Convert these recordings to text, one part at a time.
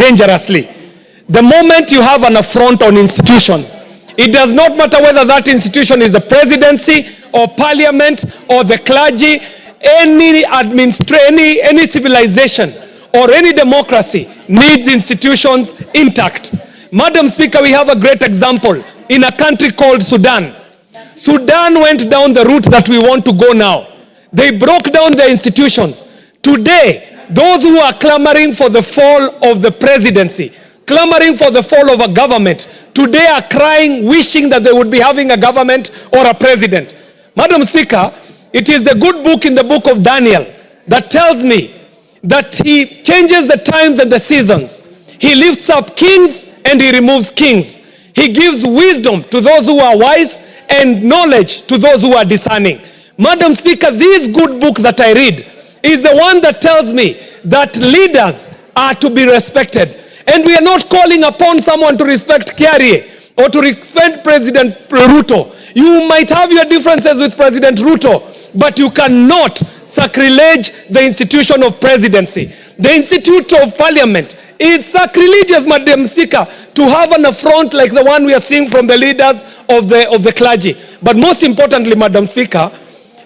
dangerously. The moment you have an affront on institutions, it does not matter whether that institution is the presidency or parliament or the clergy, any civilization or any democracy needs institutions intact. Madam Speaker, we have a great example in a country called Sudan. Sudan went down the route that we want to go now. They broke down their institutions. Today, those who are clamoring for the fall of the presidency, clamoring for the fall of a government, today are crying, wishing that they would be having a government or a president. Madam Speaker, it is the good book in the book of Daniel that tells me that he changes the times and the seasons. He lifts up kings and he removes kings. He gives wisdom to those who are wise and knowledge to those who are discerning. Madam Speaker, this good book that I read is the one that tells me that leaders are to be respected. And we are not calling upon someone to respect Kiarie or to respect President Ruto. You might have your differences with President Ruto, but you cannot sacrilege the institution of presidency. The institute of parliament is sacrilegious, Madam Speaker, to have an affront like the one we are seeing from the leaders of the clergy. But most importantly, Madam Speaker,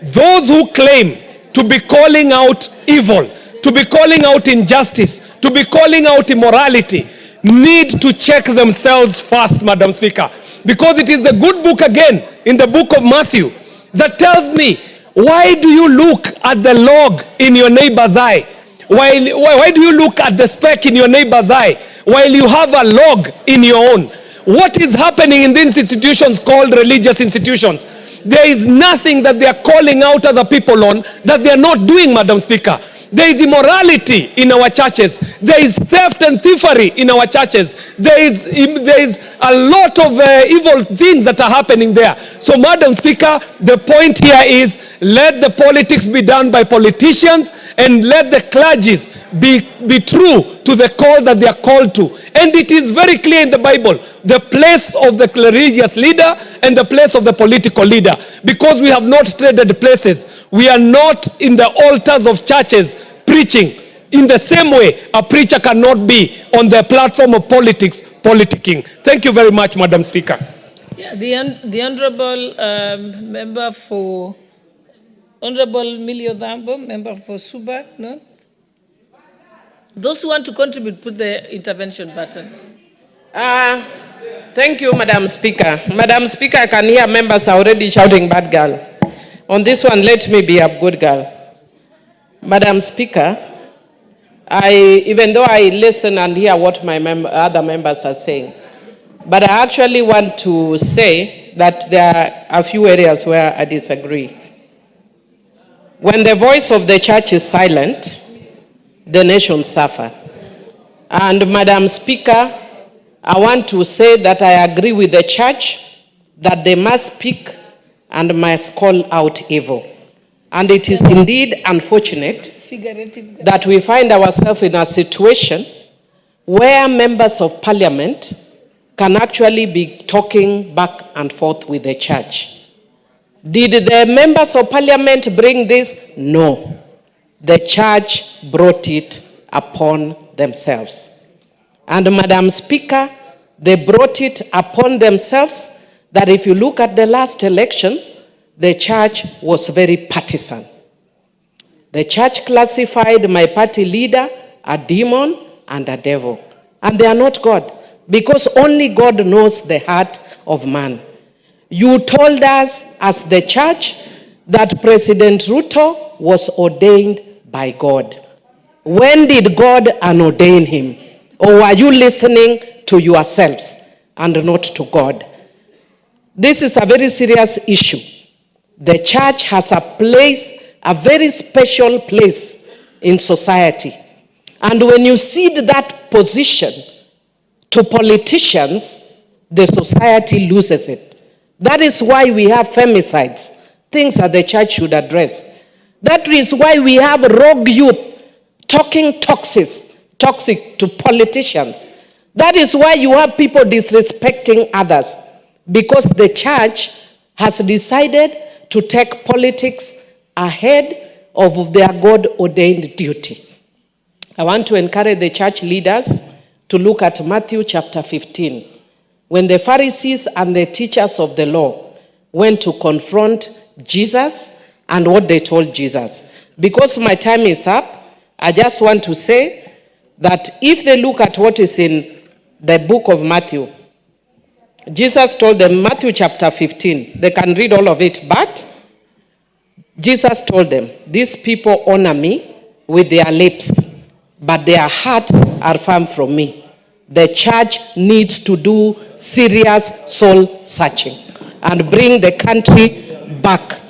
those who claim to be calling out evil, to be calling out injustice, to be calling out immorality, need to check themselves first, Madam Speaker. Because it is the good book again, in the book of Matthew, that tells me, why do you look at the log in your neighbor's eye? Why do you look at the speck in your neighbor's eye while you have a log in your own? What is happening in these institutions called religious institutions? There is nothing that they are calling out other people on that they are not doing, Madam Speaker. There is immorality in our churches. There is theft and thievery in our churches. There is a lot of evil things that are happening there. So, Madam Speaker, the point here is, let the politics be done by politicians and let the clergies be true to the call that they are called to. And it is very clear in the Bible, the place of the religious leader and the place of the political leader. Because we have not traded places. We are not in the altars of churches preaching. In the same way, a preacher cannot be on the platform of politics, politicking. Thank you very much, Madam Speaker. Yeah, the Honorable Member for Honorable Millie Odhambo, Member for Suba, no? Those who want to contribute, put the intervention button. Thank you, Madam Speaker. Madam Speaker, I can hear members are already shouting bad girl. On this one, let me be a good girl. Madam Speaker, even though I listen and hear what my other members are saying, but I actually want to say that there are a few areas where I disagree. When the voice of the church is silent, the nation suffers. And Madam Speaker, I want to say that I agree with the church that they must speak and must call out evil. And it is indeed unfortunate that we find ourselves in a situation where members of parliament can actually be talking back and forth with the church. Did the members of parliament bring this? No. The church brought it upon themselves. And Madam Speaker, they brought it upon themselves that if you look at the last election, the church was very partisan. The church classified my party leader a demon and a devil. And they are not God, because only God knows the heart of man. You told us as the church that President Ruto was ordained by God. When did God unordain him? Or were you listening to yourselves and not to God? This is a very serious issue. The church has a place, a very special place in society. And when you cede that position to politicians, the society loses it. That is why we have femicides, things that the church should address. That is why we have rogue youth talking toxic to politicians. That is why you have people disrespecting others, because the church has decided to take politics ahead of their God-ordained duty. I want to encourage the church leaders to look at Matthew chapter 15, when the Pharisees and the teachers of the law went to confront Jesus and what they told Jesus. Because my time is up, I just want to say that if they look at what is in the book of Matthew, Jesus told them, Matthew chapter 15, they can read all of it, but Jesus told them, these people honor me with their lips, but their hearts are far from me. The church needs to do serious soul searching and bring the country back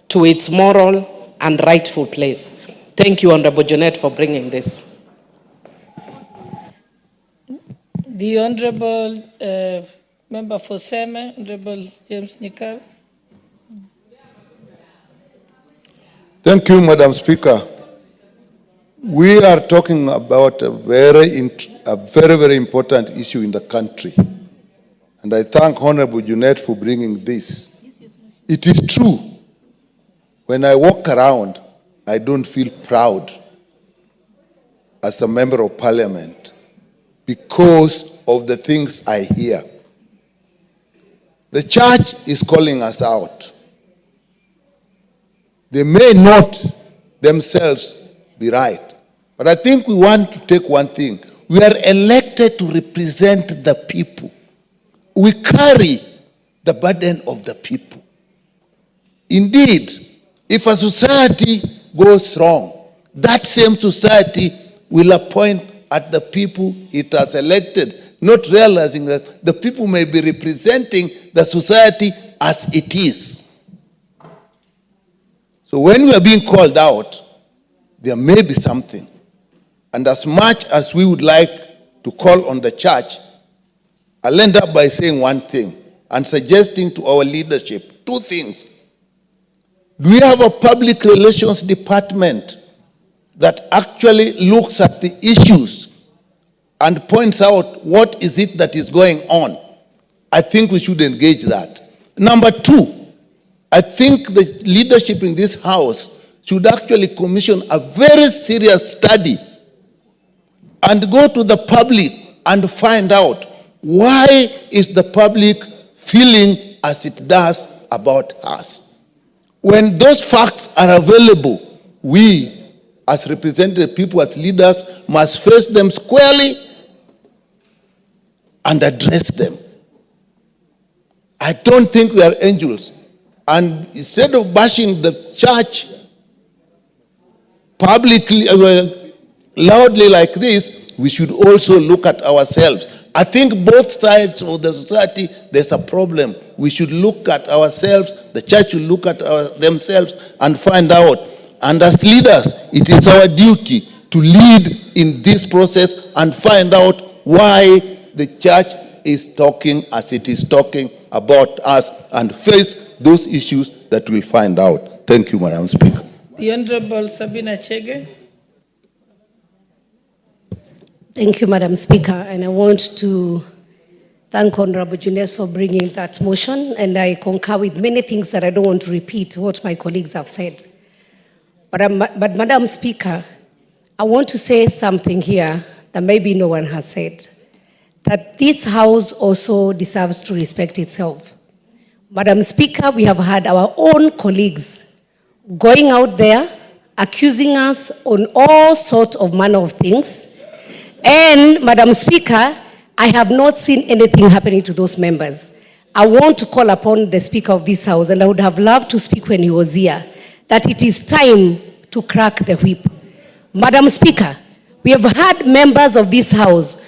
to its moral and rightful place. Thank you, Honorable Jeanette, for bringing this. The Honorable Member for Seme, Honorable James Nyikal. Thank you, Madam Speaker. We are talking about a very, very important issue in the country. And I thank Honorable Jeanette for bringing this. It is true, when I walk around, I don't feel proud as a member of Parliament because of the things I hear. The church is calling us out. They may not themselves be right, but I think we want to take one thing. We are elected to represent the people. We carry the burden of the people. Indeed, if a society goes wrong, that same society will appoint at the people it has elected, not realizing that the people may be representing the society as it is. So when we are being called out, there may be something. And as much as we would like to call on the church, I'll end up by saying one thing and suggesting to our leadership two things. Do we have a public relations department that actually looks at the issues and points out what is it that is going on? I think we should engage that. Number two, I think the leadership in this house should actually commission a very serious study and go to the public and find out why is the public feeling as it does about us. When those facts are available, we as representative people, as leaders, must face them squarely and address them. I don't think we are angels. And instead of bashing the church publicly, loudly like this, we should also look at ourselves. I think both sides of the society, there's a problem. We should look at ourselves, the church should look at themselves and find out. And as leaders, it is our duty to lead in this process and find out why the church is talking as it is talking about us and face those issues that we'll find out. Thank you, Madam Speaker. The Honorable Sabina Chege. Thank you, Madam Speaker. And I want to thank Honorable Jeanette for bringing that motion. And I concur with many things that I don't want to repeat what my colleagues have said. But Madam Speaker, I want to say something here that maybe no one has said. That this House also deserves to respect itself. Madam Speaker, we have had our own colleagues going out there, accusing us on all sorts of manner of things. And Madam Speaker, I have not seen anything happening to those members. I want to call upon the Speaker of this House, and I would have loved to speak when he was here, that it is time to crack the whip. Madam Speaker, we have had members of this House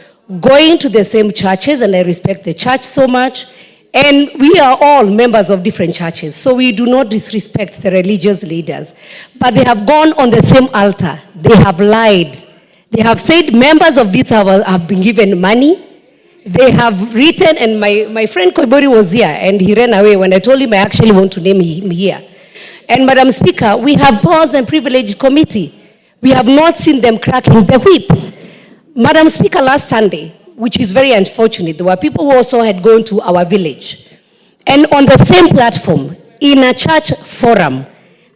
going to the same churches, and I respect the church so much, and we are all members of different churches, so we do not disrespect the religious leaders. But they have gone on the same altar. They have lied. They have said members of this House have been given money. They have written, and my friend Koibori was here, and he ran away when I told him I actually want to name him here. And Madam Speaker, we have powers and privilege committee. We have not seen them cracking the whip. Madam Speaker, last Sunday, which is very unfortunate, there were people who also had gone to our village. And on the same platform, in a church forum,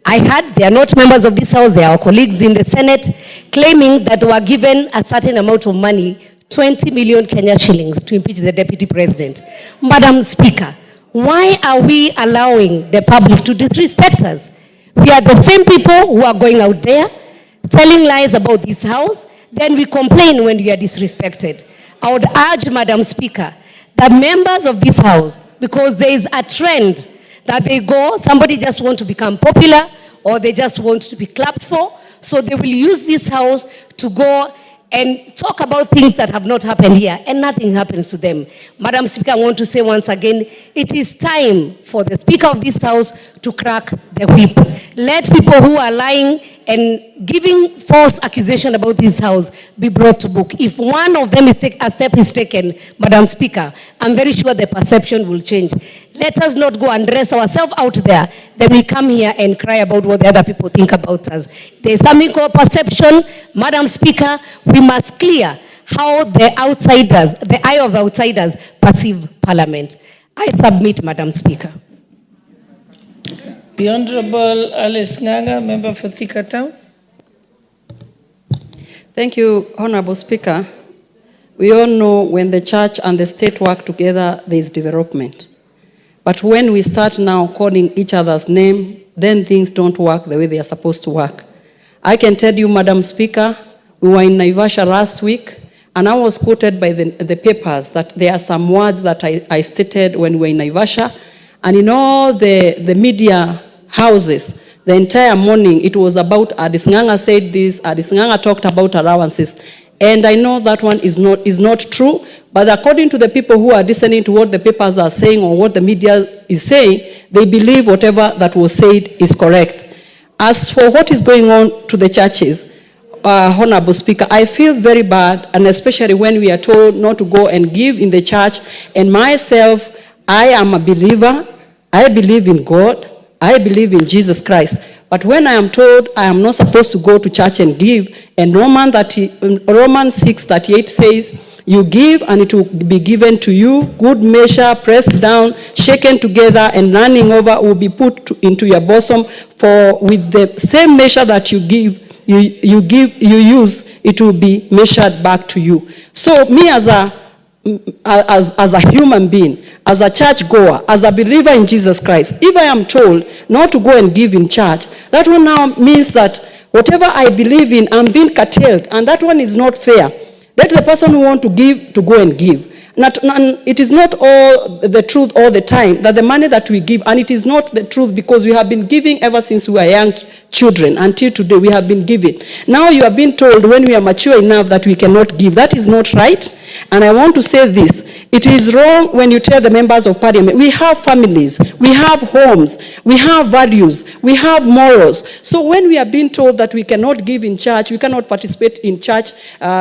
I heard they are not members of this House, they are our colleagues in the Senate, claiming that they were given a certain amount of money 20 million Kenya shillings to impeach the deputy president. Madam Speaker, why are we allowing the public to disrespect us? We are the same people who are going out there telling lies about this house, then we complain when we are disrespected. I would urge, Madam Speaker, the members of this house, because there is a trend that they go, somebody just want to become popular, or they just want to be clapped for, so they will use this house to go and talk about things that have not happened here, and nothing happens to them. Madam Speaker, I want to say once again, it is time for the Speaker of this House to crack the whip. Let people who are lying and giving false accusation about this House be brought to book. If one of them is a step is taken, Madam Speaker, I'm very sure the perception will change. Let us not go and dress ourselves out there, then we come here and cry about what the other people think about us. There's something called perception. Madam Speaker, we must clear how the outsiders, the eye of outsiders, perceive Parliament. I submit, Madam Speaker. The Honorable Alice Nganga, member for Thika Town. Thank you, Honorable Speaker. We all know when the church and the state work together, there is development. But when we start now calling each other's name, then things don't work the way they are supposed to work. I can tell you, Madam Speaker, we were in Naivasha last week, and I was quoted by the papers that there are some words that I stated when we were in Naivasha, and in all the media houses, the entire morning, it was about Alice Nganga said this, Alice Nganga talked about allowances. And I know that one is not true, but according to the people who are listening to what the papers are saying or what the media is saying, they believe whatever that was said is correct. As for what is going on to the churches, Honorable Speaker, I feel very bad, and especially when we are told not to go and give in the church. And myself, I am a believer. I believe in God. I believe in Jesus Christ. But when I am told I am not supposed to go to church and give, and Romans 6:38 says, you give and it will be given to you, good measure, pressed down, shaken together, and running over will be put into your bosom. For with the same measure that you give, you use, it will be measured back to you. So me as a human being, as a church goer, as a believer in Jesus Christ, if I am told not to go and give in church, that one now means that whatever I believe in, I'm being curtailed, and that one is not fair. Let the person who wants to give to go and give. It is not all the truth all the time that the money that we give, and it is not the truth because we have been giving ever since we were young children until today. We have been giving. Now you have been told when we are mature enough that we cannot give. That is not right. And I want to say this. It is wrong when you tell the members of Parliament, we have families, we have homes, we have values, we have morals. So when we are being told that we cannot give in church, we cannot participate in church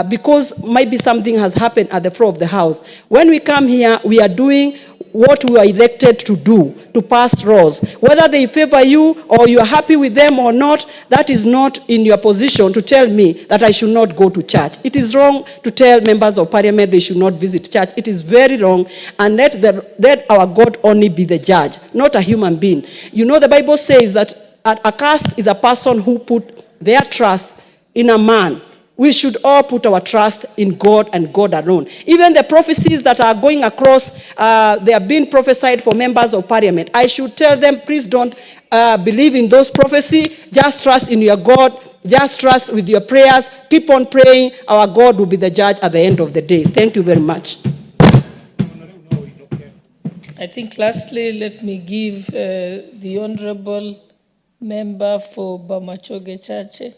because maybe something has happened at the floor of the house. When we come here, we are doing what we are elected to do, to pass laws. Whether they favor you or you are happy with them or not, that is not in your position to tell me that I should not go to church. It is wrong to tell members of Parliament they should not visit church. It is very wrong, and let our God only be the judge, not a human being. You know, the Bible says that a caste is a person who put their trust in a man. We should all put our trust in God and God alone. Even the prophecies that are going across, they are being prophesied for members of Parliament. I should tell them, please don't believe in those prophecies. Just trust in your God. Just trust with your prayers. Keep on praying. Our God will be the judge at the end of the day. Thank you very much. I think lastly, let me give the Honorable Member for Bamachoge Chache.